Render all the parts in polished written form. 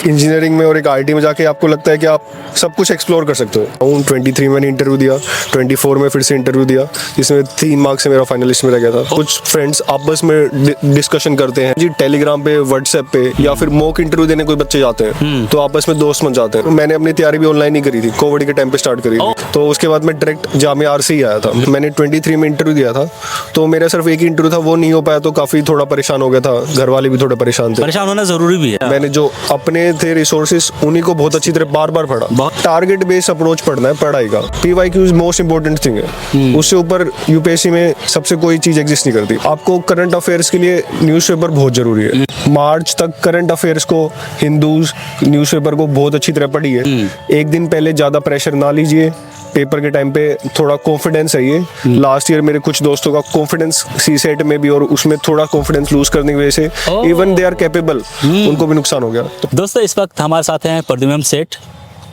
Engineering में और एक आईटी में जाके आपको लगता है कि आप सब कुछ एक्सप्लोर कर सकते हो। 23 में मैंने इंटरव्यू दिया, 24 में फिर से इंटरव्यू दिया, जिसमें 3 मार्क्स से मेरा फाइनलिस्ट में रह गया था। कुछ फ्रेंड्स आपस में डिस्कशन करते हैं जी, टेलीग्राम पे, व्हाट्सएप पे, या फिर मॉक इंटरव्यू देने कोई बच्चे जाते हैं तो आपस में दोस्त बन जाते हैं। मैंने अपनी तैयारी भी ऑनलाइन ही करी थी, कोविड के टाइम पे स्टार्ट करी थी। तो उसके बाद मैं डायरेक्ट जामिया आरसी ही आया था। मैंने 23 में इंटरव्यू दिया था, तो मेरा सिर्फ एक ही इंटरव्यू था, वो नहीं हो पाया तो काफी थोड़ा परेशान हो गया था। घर वाले भी थोड़े परेशान थे। परेशान होना जरूरी भी है। मैंने जो अपने थे रिसोर्सेज उन्हीं को बहुत अच्छी तरह बार बार पढ़ा। टारगेट बेस्ड अप्रोच पढ़ना है पढ़ाई का। PYQ मोस्ट इंपॉर्टेंट थिंग है, उससे ऊपर यूपीएससी में सबसे कोई चीज एग्जिस्ट नहीं करती। आपको करंट अफेयर्स के लिए न्यूज़पेपर बहुत जरूरी है। मार्च तक करंट अफेयर्स को, हिंदूज न्यूज़पेपर को बहुत अच्छी तरह पढ़िए। एक दिन पहले ज्यादा प्रेशर ना लीजिए। पेपर के टाइम पे थोड़ा कॉन्फिडेंस है ये। लास्ट ईयर मेरे कुछ दोस्तों का कॉन्फिडेंस सीसेट में भी और उसमें थोड़ा कॉन्फिडेंस लूज करने की वजह से इवन दे आर कैपेबल, उनको भी नुकसान हो गया। तो दोस्तों इस वक्त हमारे साथ हैं प्रद्युम्न सेठ,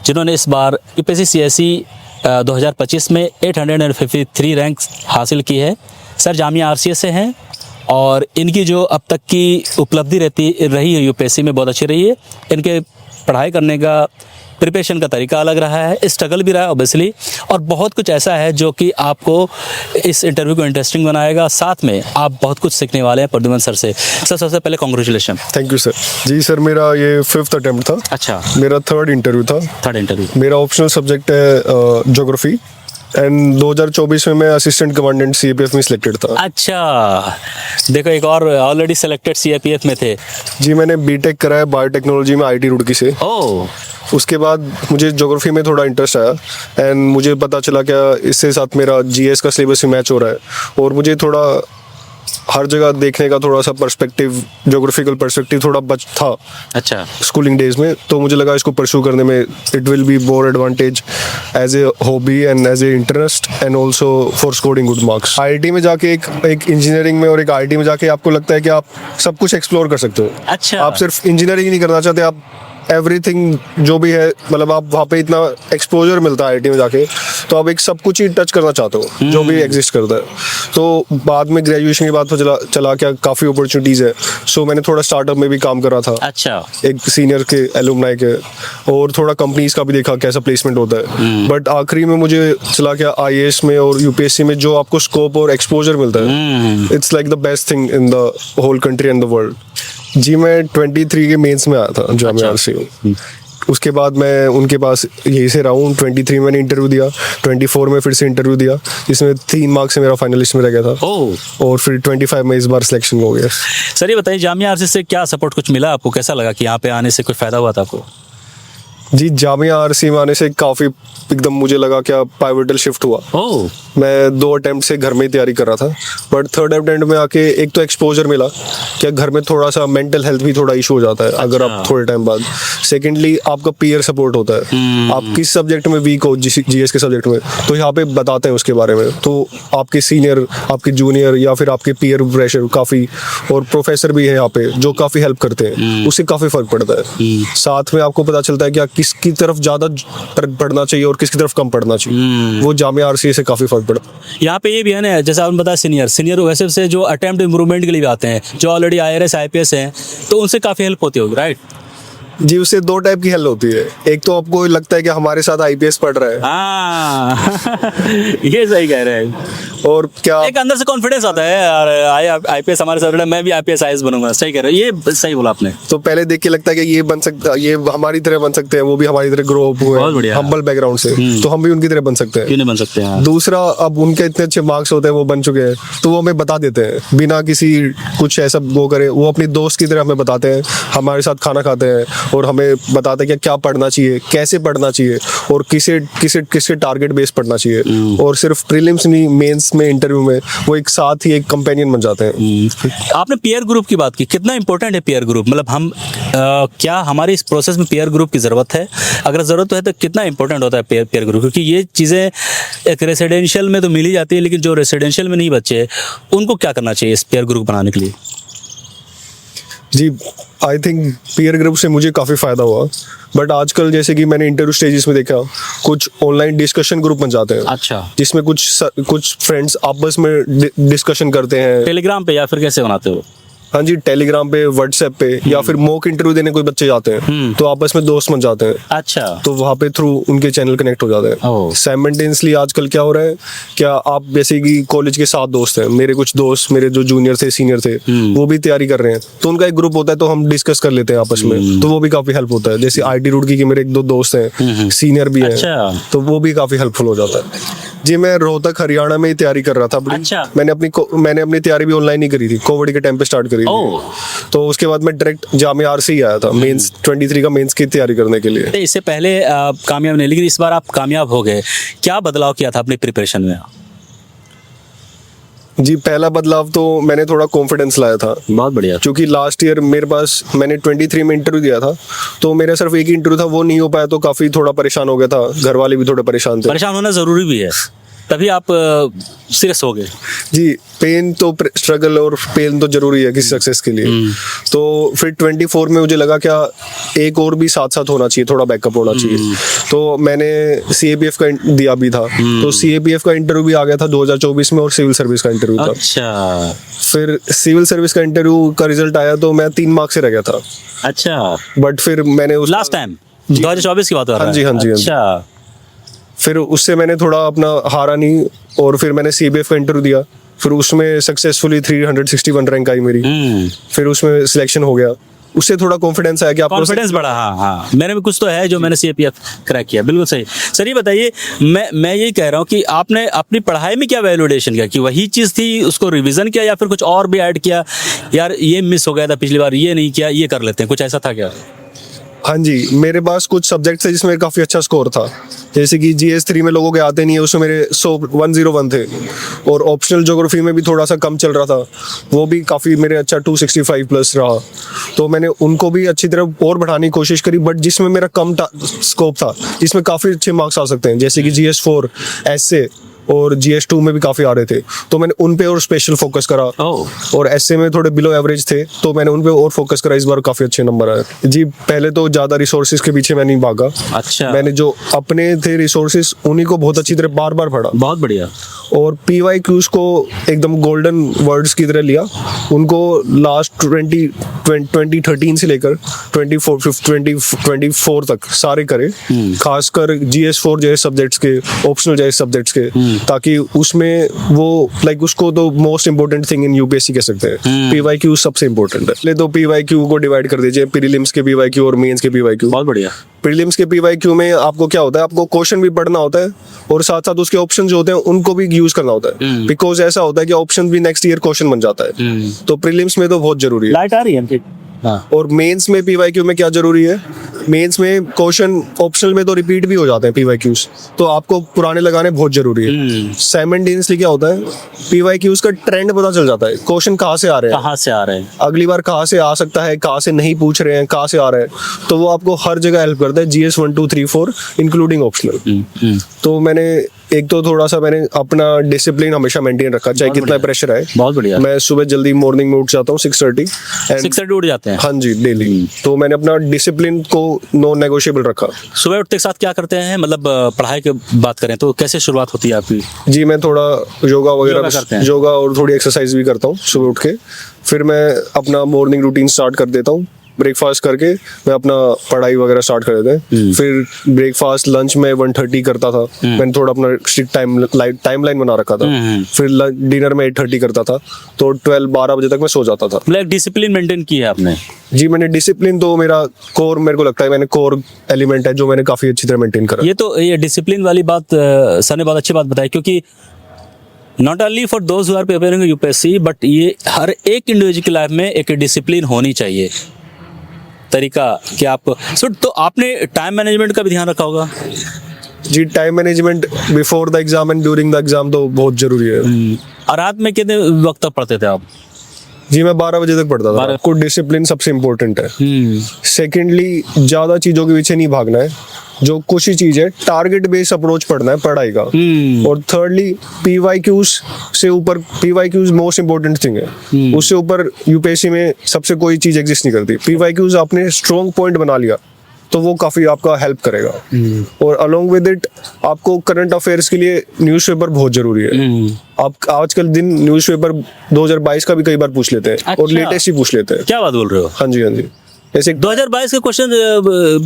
जिन्होंने इस बार यूपीएससी सीएसई 2025 में 853 रैंक हासिल की है। सर जामिया आरसीएस से हैं और इनकी जो अब तक की उपलब्धि रही है यूपीएससी में बहुत अच्छी रही है। इनके पढ़ाई करने का, प्रिपरेशन का तरीका अलग रहा है, स्ट्रगल भी रहा है ऑब्वियसली, और बहुत कुछ ऐसा है जो कि आपको इस इंटरव्यू को इंटरेस्टिंग बनाएगा। साथ में आप बहुत कुछ सीखने वाले हैं प्रद्युम्न सर से। सर सबसे पहले कॉन्ग्रेचुलेशन। Thank you sir. जी सर, मेरा ये 5th अटेम्प्ट था। अच्छा, मेरा 3rd इंटरव्यू था। 3rd interview. मेरा ऑप्शनल सब्जेक्ट है ज्योग्राफी एंड 2024 में मैं असिस्टेंट कमांडेंट सीएपीएफ में सिलेक्टेड था। अच्छा, देखो एक और ऑलरेडी सिलेक्टेड सीएपीएफ में थे। जी, मैंने बीटेक करा है बायोटेक्नोलॉजी में आईटी रुड़की से। ओह, उसके बाद मुझे ज्योग्राफी में थोड़ा इंटरेस्ट आया एंड मुझे पता चला क्या इससे साथ मेरा जीएस का सिलेबस भी मैच हो रहा है और मुझे थोड़ा हर जगह देखने का थोड़ा सा पर्सपेक्टिव, ज्योग्राफिकल पर्सपेक्टिव थोड़ा बच था। अच्छा, स्कूलिंग डेज में, तो मुझे लगा इसको परस्यू करने में it will be more advantage as a hobby and as a interest and also for scoring good marks. IIT में जाके एक इंजीनियरिंग में और एक आईआईटी में जाके आपको लगता है कि आप सब कुछ एक्सप्लोर कर सकते हो। अच्छा, आप सिर्फ इंजीनियरिंग नहीं करना चाहते, आप एवरीथिंग जो भी है, मतलब आप वहाँ पे इतना एक्सपोजर मिलता है आईआईटी में जाके, तो आप एक सब कुछ ही टच करना चाहते हो जो भी एग्जिस्ट करता है। तो बाद में ग्रेजुएशन के बाद तो चला क्या काफ़ी अपॉर्चुनिटीज़ है। सो मैंने थोड़ा स्टार्टअप में भी काम करा था। अच्छा, एक सीनियर के एलुमनाई के, और थोड़ा कंपनीज का भी देखा कैसा प्लेसमेंट होता है। बट आखिरी में मुझे चला क्या आईएएस में और यूपीएससी में जो आपको स्कोप और एक्सपोजर मिलता है, it's like the best thing in the whole country and the world. जी, मैं 23 के मेंस में आया था जामिया आरसी। उसके बाद मैं उनके पास यहीं से रहा हूँ। 23 में मैंने इंटरव्यू दिया, 24 में फिर से इंटरव्यू दिया, जिसमें 3 मार्क्स से मेरा फाइनलिस्ट में रह गया था। और फिर 25 में इस बार सिलेक्शन हो गया। सर ये बताइए जामिया आरसी से क्या सपोर्ट कुछ मिला आपको? कैसा लगा कि यहाँ पे आने से कुछ फायदा हुआ था आपको? जी, जामिया आरसी में आने से काफ़ी एकदम मुझे लगा क्या पाइवटल शिफ्ट हुआ। मैं 2 अटेम्प्ट से घर में ही तैयारी कर रहा था, बट 3rd अटेम्प्ट में आके एक तो एक्सपोजर मिला क्या घर में थोड़ा सा मेंटल हेल्थ भी थोड़ा इशू हो जाता है। अच्छा। अगर आप थोड़े टाइम बाद, सेकेंडली आपका पीयर सपोर्ट होता है। आप किस सब्जेक्ट में वीक हो, जीएस के सब्जेक्ट में, तो यहाँ पे बताते हैं उसके बारे में। तो आपके सीनियर, आपके जूनियर या फिर आपके पीयर प्रेशर काफ़ी, और प्रोफेसर भी है यहाँ पे जो काफ़ी हेल्प करते हैं, उससे काफ़ी फर्क पड़ता है। साथ में आपको पता चलता है कि किसकी तरफ ज़्यादा पढ़ना चाहिए और किसकी तरफ कम पढ़ना चाहिए। वो जामिया आरसी से काफ़ी फर्क पड़ा। यहाँ पे ये भी है ना, जैसे आपने बताया सीनियर वैसे से जो अटेम्प्ट इम्प्रूवमेंट के लिए भी आते हैं, जो ऑलरेडी IRS IPS हैं, तो उनसे काफ़ी हेल्प होती होगी, राइट? जी, उससे 2 टाइप की हेल्प होती है। एक तो आपको लगता है कि हमारे साथ आईपीएस पढ़ रहा है। ये सही कह रहे हैं। और क्या एक अंदर से कॉन्फिडेंस आता है यार, आईपीएस हमारे साथ, मैं भी IPS IAS बनूंगा। सही कह रहे हैं, ये सही बोला आपने। तो पहले देख के लगता है कि ये बन सकता, ये हमारी तरह बन सकते हैं, वो भी हमारी तरह ग्रो अप हुए हम्बल बैकग्राउंड से, तो हम भी उनकी तरह बन सकते हैं। क्यों नहीं बन सकते हैं? दूसरा, अब उनके इतने अच्छे मार्क्स होते हैं, वो बन चुके हैं, तो वो हमें बता देते हैं बिना किसी कुछ ऐसा वो करे। वो अपनी दोस्त की तरह हमें बताते हैं, हमारे साथ खाना खाते हैं और हमें बताते हैं कि क्या पढ़ना चाहिए, कैसे पढ़ना चाहिए और किसे टारगेट बेस पढ़ना चाहिए। और सिर्फ प्रीलिम्स नहीं, मेंस में, इंटरव्यू में वो एक साथ ही एक कंपेनियन बन जाते हैं। आपने पीयर ग्रुप की बात की, कितना इंपॉर्टेंट है पीयर ग्रुप? मतलब हम क्या हमारे इस प्रोसेस में पीयर ग्रुप की ज़रूरत है? अगर ज़रूरत है तो कितना इंपॉर्टेंट होता है पीयर ग्रुप? क्योंकि ये चीज़ें एक रेसिडेंशियल में तो मिल ही जाती है, लेकिन जो रेसिडेंशियल में नहीं बच्चे, उनको क्या करना चाहिए इस पीयर ग्रुप बनाने के लिए? जी, आई थिंक पीयर ग्रुप से मुझे काफ़ी फ़ायदा हुआ, बट आजकल जैसे कि मैंने इंटरव्यू स्टेजेस में देखा, कुछ ऑनलाइन डिस्कशन ग्रुप बन जाते हैं। अच्छा, जिसमें कुछ फ्रेंड्स आपस में डिस्कशन करते हैं। टेलीग्राम पे या फिर कैसे बनाते हो? हाँ जी, टेलीग्राम पे, व्हाट्सएप पे, या फिर मॉक इंटरव्यू देने कोई बच्चे जाते हैं तो आपस में दोस्त बन जाते हैं। अच्छा। तो वहाँ पे थ्रू उनके चैनल कनेक्ट हो जाते हैं। ओह। साइमल्टेनियसली आजकल क्या हो रहा है, क्या आप जैसे कि कॉलेज के 7 दोस्त हैं, मेरे कुछ दोस्त मेरे जो जूनियर थे, सीनियर थे, वो भी तैयारी कर रहे हैं, तो उनका एक ग्रुप होता है, तो हम डिस्कस कर लेते हैं आपस में, तो वो भी काफी हेल्प होता है। जैसे आईटी रुड़की के मेरे 1-2 दोस्त हैं, सीनियर भी हैं, अच्छा। तो वो भी काफी हेल्पफुल हो जाता है। जी, मैं रोहतक हरियाणा में ही तैयारी कर रहा था अपनी। अच्छा। मैंने अपनी तैयारी भी ऑनलाइन ही करी थी, कोविड के टाइम पे स्टार्ट करी ओह। थी। तो उसके बाद मैं डायरेक्ट जामिया आरसी ही आया था मेंस 23 का मेंस की तैयारी करने के लिए। इससे पहले कामयाब नहीं, लेकिन इस बार आप कामयाब हो गए। क्या बदलाव किया था अपनी प्रिपरेशन में? जी, पहला बदलाव तो मैंने थोड़ा कॉन्फिडेंस लाया था। बहुत बढ़िया। क्योंकि लास्ट ईयर मेरे पास मैंने 23 में इंटरव्यू दिया था, तो मेरा सिर्फ एक ही इंटरव्यू था, वो नहीं हो पाया, तो काफी थोड़ा परेशान हो गया था। घर वाले भी थोड़े परेशान थे। परेशान होना जरूरी भी है, तभी आप सीरियस हो गए। जी, पेन तो स्ट्रगल और पेन तो जरूरी है किसी सक्सेस के लिए। तो फिर 24 में मुझे लगा क्या एक और भी साथ साथ होना चाहिए, थोड़ा बैकअप होना चाहिए। तो मैंने CAPF का दिया भी था, तो CAPF का इंटरव्यू भी आ गया था 2024 में, और सिविल सर्विस का इंटरव्यू था। अच्छा। फिर सिविल सर्विस का इंटरव्यू का रिजल्ट आया तो मैं 3 मार्क्स से रह गया था। अच्छा। बट फिर मैंने लास्ट टाइम 2024 की बात हो रहा है? हाँ जी, हाँ जी, हाँ जी। अच्छा। फिर उससे मैंने थोड़ा अपना हारा नहीं, और फिर मैंने CBF का इंटरव्यू दिया, फिर उसमें सक्सेसफुली 361 रैंक आई मेरी। फिर उसमें सिलेक्शन हो गया, उससे थोड़ा कॉन्फिडेंस आया कि आपको कॉन्फिडेंस बढ़ा। हाँ हाँ, मेरे में कुछ तो है जो मैंने CAPF क्रैक किया। बिल्कुल सही। सर ये बताइए, मैं यही कह रहा हूँ कि आपने अपनी पढ़ाई में क्या वैल्यूडेशन किया, कि वही चीज़ थी उसको रिवीजन किया, या फिर कुछ और भी ऐड किया? यार ये मिस हो गया था पिछली बार, ये नहीं किया, ये कर लेते हैं, कुछ ऐसा था क्या? हाँ जी, मेरे पास कुछ सब्जेक्ट थे जिसमें काफ़ी अच्छा स्कोर था। जैसे कि GS3 में लोगों के आते नहीं है, उसमें मेरे 101 थे, और ऑप्शनल ज्योग्राफी में भी थोड़ा सा कम चल रहा था, वो भी काफ़ी मेरे अच्छा 265 प्लस रहा। तो मैंने उनको भी अच्छी तरह और बढ़ाने की कोशिश करी, बट जिसमें मेरा कम स्कोप था, जिसमें काफ़ी अच्छे मार्क्स आ सकते हैं, जैसे कि GS4 ऐसे और GS2 में भी काफ़ी आ रहे थे, तो मैंने उन पे और स्पेशल फोकस करा। और ऐसे में थोड़े बिलो एवरेज थे, तो मैंने उन पे और फोकस करा। इस बार काफ़ी अच्छे नंबर आए। जी, पहले तो ज़्यादा रिसोर्सेज के पीछे मैं नहीं भागा। अच्छा। मैंने जो अपने थे रिसोर्सेज, उन्हीं को बहुत अच्छी तरह बार बार पढ़ा। बहुत बढ़िया। और PYQs को एकदम गोल्डन वर्ड्स की तरह लिया, उनको लास्ट 2013 से लेकर 2024 तक सारे करे, खासकर GS4 जैसे सब्जेक्ट्स के, ऑप्शनल जैसे सब्जेक्ट्स के, ताकि उसमें वो लाइक उसको तो most important thing in UPSC कह सकते हैं। PYQ सबसे इंपॉर्टेंट है। पहले तो PYQ को डिवाइड कर दीजिए, प्रीलिम्स के PYQ और मेंस के PYQ। बहुत बढ़िया। प्रीलिम्स के PYQ में आपको क्या होता है, आपको क्वेश्चन भी पढ़ना होता है, और साथ साथ उसके ऑप्शन जो होते हैं उनको भी यूज करना होता है, बिकॉज ऐसा होता है कि ऑप्शन भी नेक्स्ट ईयर क्वेश्चन बन जाता है। तो प्रीलिम्स में तो बहुत जरूरी है। लाइट आ रही है। हाँ। और मेंस में PYQ में क्या जरूरी है, मेंस में क्वेश्चन ऑप्शनल में तो रिपीट भी हो जाते हैं PYQs, तो आपको पुराने लगाने बहुत जरूरी है। साइमल्टेनियसली क्या होता है, PYQs का ट्रेंड पता चल जाता है, क्वेश्चन कहाँ से आ रहे हैं, अगली बार कहाँ से आ सकता है, कहाँ से नहीं पूछ रहे हैं, कहाँ से आ रहे हैं, तो वो आपको हर जगह हेल्प करता है। GS 1 2 3 4 including optional. तो मैंने एक तो थोड़ा सा मैंने अपना डिसिप्लिन हमेशा मेंटेन रखा, चाहे कितना प्रेशर आए। बहुत बढ़िया। मैं सुबह जल्दी मॉर्निंग में उठ जाता हूँ 6:30 उठ जाते हैं। हाँ जी, डेली। तो मैंने अपना डिसिप्लिन को नॉन नेगोशिएबल रखा। सुबह उठते के साथ क्या करते हैं, मतलब पढ़ाई की बात करें तो कैसे शुरुआत होती है आपकी? जी, मैं थोड़ा योगा वगैरह, योगा और थोड़ी एक्सरसाइज भी करता हूँ सुबह उठ के। फिर मैं अपना मॉर्निंग रूटीन स्टार्ट कर देता हूँ। ब्रेकफास्ट करके मैं अपना पढ़ाई वगैरह स्टार्ट कर देते हैं। फिर ब्रेकफास्ट लंच में 1:30 करता था। मैंने थोड़ा अपना स्ट्रिक्ट टाइमलाइन बना रखा था। फिर डिनर में 8:30 करता था, तो 12-12 बजे तक मैं सो जाता था। मतलब डिसिप्लिन मेंटेन की है आपने? जी, मैंने डिसिप्लिन तो मेरा कोर, मेरे को लगता है मैंने कोर एलिमेंट है जो मैंने काफी अच्छी तरह मेंटेन करा। ये डिसिप्लिन वाली बात सर ने बहुत अच्छी बात बताई, क्योंकि not only for those who are preparing UPSC, but ये हर एक इंडिविजुअल की लाइफ में एक डिसिप्लिन होनी चाहिए, तरीका कि आप तो आपने टाइम मैनेजमेंट का भी ध्यान रखा होगा? जी, time management before the exam and during the exam तो बहुत जरूरी है। और रात में कितने वक्त तक पढ़ते थे आप? जी, मैं 12 बजे तक पढ़ता था। आपको डिसिप्लिन सबसे इम्पोर्टेंट है। सेकेंडली, ज्यादा चीजों के पीछे नहीं भागना है, जो कुछ ही चीज है टारगेट बेस्ड अप्रोच पढ़ना है पढ़ाई का। और थर्डली, PYQs से ऊपर, PYQs मोस्ट इम्पोर्टेंट थिंग है, उससे ऊपर UPSC में सबसे कोई चीज एग्जिस्ट नहीं करती। PYQs आपने स्ट्रॉन्ग पॉइंट बना लिया तो वो काफ़ी आपका हेल्प करेगा। और अलॉन्ग विद इट आपको करंट अफेयर्स के लिए न्यूज़पेपर बहुत ज़रूरी है। आप आजकल दिन न्यूज़पेपर 2022 का भी कई बार पूछ लेते हैं और लेटेस्ट ही पूछ लेते हैं। क्या बात बोल रहे हो? हाँ जी, हाँ जी। ऐसे 2022 के क्वेश्चन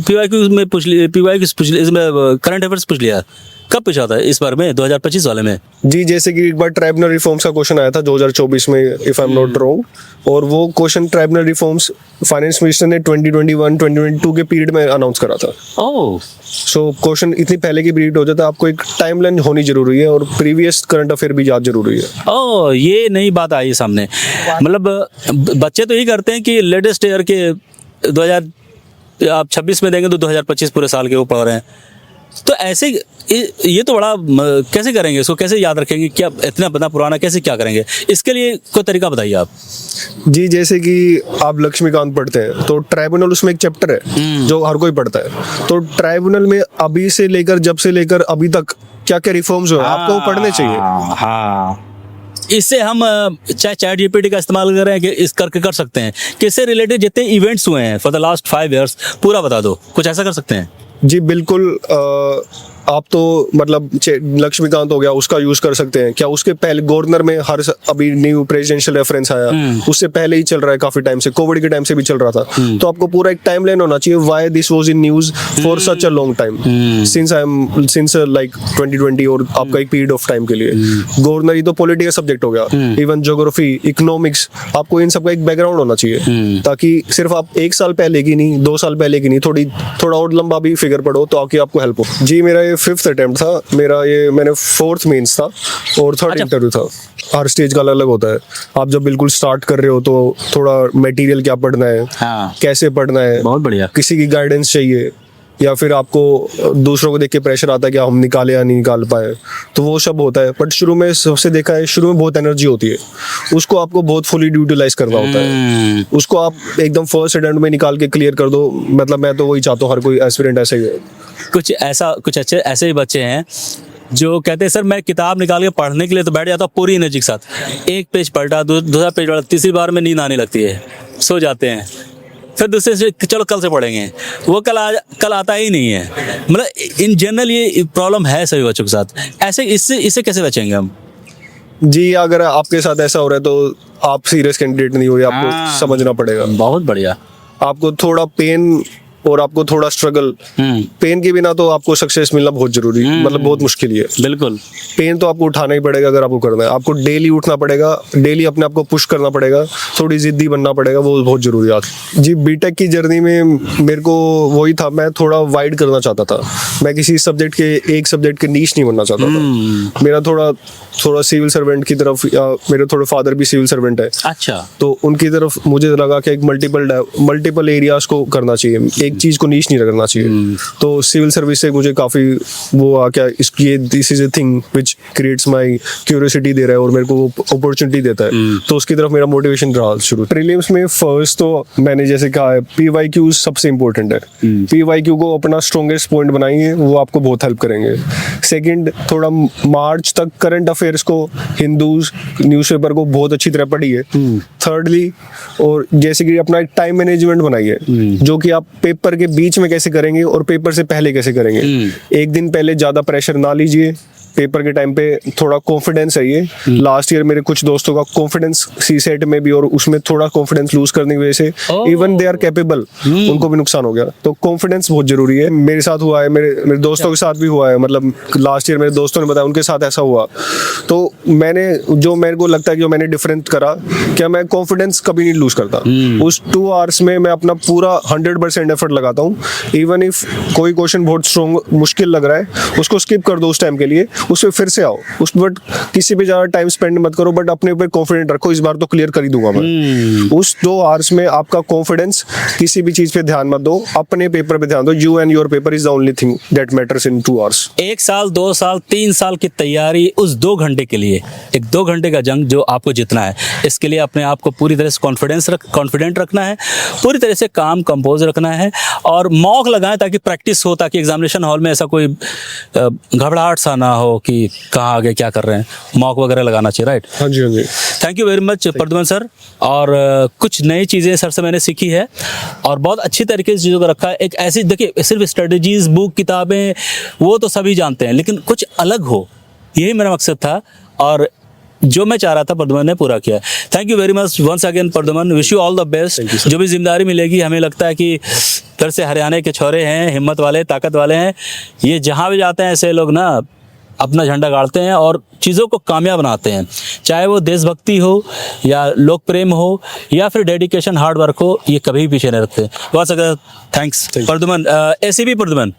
पीवाईक्यू में पूछ लिए, इसमें करंट अफेयर्स पूछ लिया। कब पूछा था? इस बार में 2025 वाले में? जी, जैसे कि एक बार ट्राइब्यूनल रिफॉर्म्स का क्वेश्चन आया था 2024 में, if I am not wrong, और वो question tribunal reforms finance minister ने 2021-2022 के पीरियड में अनाउंस करा था। ओह, सो क्वेश्चन इतनी पहले की पीरियड हो जाता है, आपको एक टाइमलाइन होनी जरूरी है और प्रीवियस करंट अफेयर भी याद जरूरी है। ओह, ये नई बात आई सामने। मतलब बच्चे तो यही करते हैं कि लेटेस्ट ईयर के 2026 में देंगे तो 2025 पूरे साल के वो पढ़ रहे हैं। तो ऐसे ये तो बड़ा कैसे करेंगे इसको, कैसे याद रखेंगे? क्या इतना बड़ा पुराना कैसे क्या करेंगे? इसके लिए कोई तरीका बताइए आप। जी, जैसे कि आप लक्ष्मीकांत पढ़ते हैं तो ट्राइब्यूनल उसमें एक चैप्टर है जो हर कोई पढ़ता है। तो ट्राइब्यूनल में अभी से लेकर जब से लेकर अभी तक क्या क्या रिफॉर्म्स हुए आपको वो पढ़ने चाहिए। हाँ, इससे हम चाहे चैट जीपीटी का इस्तेमाल करें कि इस करके कर सकते हैं कि इससे रिलेटेड जितने इवेंट्स हुए हैं फॉर द लास्ट 5 years पूरा बता दो, कुछ ऐसा कर सकते हैं? जी बिल्कुल। आप तो मतलब लक्ष्मीकांत हो गया उसका यूज कर सकते हैं। क्या उसके पहले गवर्नर में अभी न्यू प्रेसिडेंशियल रेफरेंस आया, उससे पहले ही चल रहा है काफी टाइम से, कोविड के टाइम से भी चल रहा था। तो आपको पूरा एक टाइमलाइन होना चाहिए why this was in news for such a long time since like 2020 और आपका एक पीरियड ऑफ टाइम के लिए। गवर्नर ही तो पॉलिटिकल सब्जेक्ट हो गया, इवन ज्योग्राफी, इकोनॉमिक्स, आपको इन सबका एक बैकग्राउंड होना चाहिए ताकि सिर्फ आप 1 साल पहले की नहीं, 2 साल पहले की नहीं, थोड़ा और लंबा भी फिगर पढ़ो तो आके आपको हेल्प हो। जी, मेरा 5th अटेम्प्ट था मेरा, ये मैंने 4th मेंस था और 3rd इंटरव्यू था। हर स्टेज का अलग अलग होता है। आप जब बिल्कुल स्टार्ट कर रहे हो तो थोड़ा मटेरियल क्या पढ़ना है, कैसे पढ़ना है, बहुत बढ़िया, किसी की गाइडेंस चाहिए, या फिर आपको दूसरों को देख के प्रेशर आता है कि हम निकाले या नहीं निकाल पाए, तो वो सब होता है। बट शुरू में सबसे देखा है, शुरू में बहुत एनर्जी होती है, उसको आपको बहुत फुली यूटिलाइज करना होता है। उसको आप एकदम फर्स्ट अटेम्प्ट में निकाल के क्लियर कर दो। मतलब मैं तो वही चाहता हूँ, हर कोई एस्पिरेंट ऐसे ही है। कुछ अच्छे ऐसे ही बच्चे हैं जो कहते हैं सर मैं किताब निकाल के पढ़ने के लिए तो बैठ जाता हूँ पूरी एनर्जी के साथ, एक पेज पलटा, दूसरा पेज पलटा, तीसरी बार में नींद आने लगती है, सो जाते हैं। फिर दूसरे से चलो कल से पढ़ेंगे, वो कल आता ही नहीं है। मतलब इन जनरल ये प्रॉब्लम है सभी बच्चों के साथ। ऐसे इससे कैसे बचेंगे हम? जी, अगर आपके साथ ऐसा हो रहा है तो आप सीरियस कैंडिडेट नहीं हो, ये आपको समझना पड़ेगा। बहुत बढ़िया। आपको थोड़ा पेन और आपको थोड़ा स्ट्रगल, पेन के बिना तो आपको सक्सेस मिलना बहुत जरूरी, मतलब बहुत मुश्किल है। बिल्कुल, पेन तो आपको उठाना ही पड़ेगा अगर आपको करना है। आपको डेली उठना पड़ेगा, डेली अपने आप को पुश करना पड़ेगा, थोड़ी जिद्दी बनना पड़ेगा, वो बहुत जरूरी है। जी, बीटेक की जर्नी में मेरे को वही था, मैं थोड़ा वाइड करना चाहता था। मैं किसी सब्जेक्ट के एक सब्जेक्ट के नीश नहीं बनना चाहता था। मेरा थोड़ा सिविल सर्वेंट की तरफ, या मेरे थोड़े फादर भी सिविल सर्वेंट है, अच्छा, तो उनकी तरफ मुझे लगा कि एक मल्टीपल एरियाज को करना चाहिए, एक चीज को नीश नहीं रखना चाहिए। तो सिविल सर्विस से मुझे काफी वो आ क्या, ये this is a thing which creates my curiosity दे रहा है और मेरे को अपॉर्चुनिटी देता है, तो उसकी तरफ मेरा मोटिवेशन रहा शुरू। प्रीलिम्स में फर्स्ट तो मैंने जैसे कहा है, पीवाईक्यू सबसे इंपॉर्टेंट है। पीवाईक्यू को अपना स्ट्रॉन्गेस्ट पॉइंट बनाएंगे, वो आपको बहुत हेल्प करेंगे। सेकंड, थोड़ा मार्च तक करंट अफेयर्स को, हिंदूज न्यूज़पेपर को बहुत अच्छी तरह पढ़िए। थर्डली, और जैसे कि अपना एक टाइम मैनेजमेंट बनाइए, जो कि आप पेपर के बीच में कैसे करेंगे और पेपर से पहले कैसे करेंगे। एक दिन पहले ज्यादा प्रेशर ना लीजिए, पेपर के टाइम पे थोड़ा कॉन्फिडेंस चाहिए। लास्ट ईयर मेरे कुछ दोस्तों का कॉन्फिडेंस सीसेट में भी और उसमें थोड़ा कॉन्फिडेंस लूज करने की वजह से इवन दे आर कैपेबल, उनको भी नुकसान हो गया। तो कॉन्फिडेंस बहुत जरूरी है। मेरे साथ हुआ है, मेरे दोस्तों के साथ भी हुआ है, मतलब लास्ट ईयर मेरे दोस्तों ने बताया उनके साथ ऐसा हुआ। तो मेरे को लगता है कि जो मैंने डिफरेंट करा, क्या मैं कॉन्फिडेंस कभी नहीं लूज करता। उस 2 आवर्स में मैं अपना पूरा 100% एफर्ट लगाता हूँ। इवन इफ कोई क्वेश्चन बहुत स्ट्रॉन्ग मुश्किल लग रहा है, उसको स्किप कर दो उस टाइम के लिए, उसमें फिर से आओ उस, बट किसी पे ज्यादा टाइम स्पेंड मत करो, बट अपने ऊपर कॉन्फिडेंट रखो, इस बार तो क्लियर कर ही दूंगा मैं। उस 2 आवर्स में आपका कॉन्फिडेंस, किसी भी चीज पे ध्यान मत दो, अपने पेपर पे ध्यान दो। You and your paper is the only thing that matters in 2 hours. 1 साल, 2 साल, 3 साल की तैयारी उस 2 घंटे के लिए, एक 2 घंटे का जंग जो आपको जीतना है, इसके लिए अपने आप को पूरी तरह से कॉन्फिडेंट रखना है, पूरी तरह से काम कंपोज रखना है और मॉक लगाएं ताकि प्रैक्टिस हो, ताकि एग्जामिनेशन हॉल में ऐसा कोई घबराहट सा ना हो, हो कि कहाँ आगे क्या कर रहे हैं, मॉक वगैरह लगाना चाहिए, राइट? हाँ जी, हाँ जी। Thank you very much Pradyuman sir. और कुछ नई चीज़ें सर से मैंने सीखी है और बहुत अच्छी तरीके से चीज़ों को रखा है। एक ऐसी, देखिए, सिर्फ स्ट्रेटजीज, बुक, किताबें वो तो सभी जानते हैं, लेकिन कुछ अलग हो, यही मेरा मकसद था और जो मैं चाह रहा था प्रद्युमन ने पूरा किया। Thank you very much once again Pradyuman, wish you all the best. जो भी जिम्मेदारी मिलेगी, हमें लगता है कि फिर से हरियाणा के छोरे हैं, हिम्मत वाले, ताकत वाले हैं, ये जहाँ भी जाते हैं ऐसे लोग ना अपना झंडा गाड़ते हैं और चीज़ों को कामयाब बनाते हैं, चाहे वो देशभक्ति हो या लोक प्रेम हो या फिर डेडिकेशन, हार्ड वर्क हो, ये कभी पीछे नहीं रखते। बहुत थैंक्स प्रद्युमन, ऐसे भी प्रद्युमन।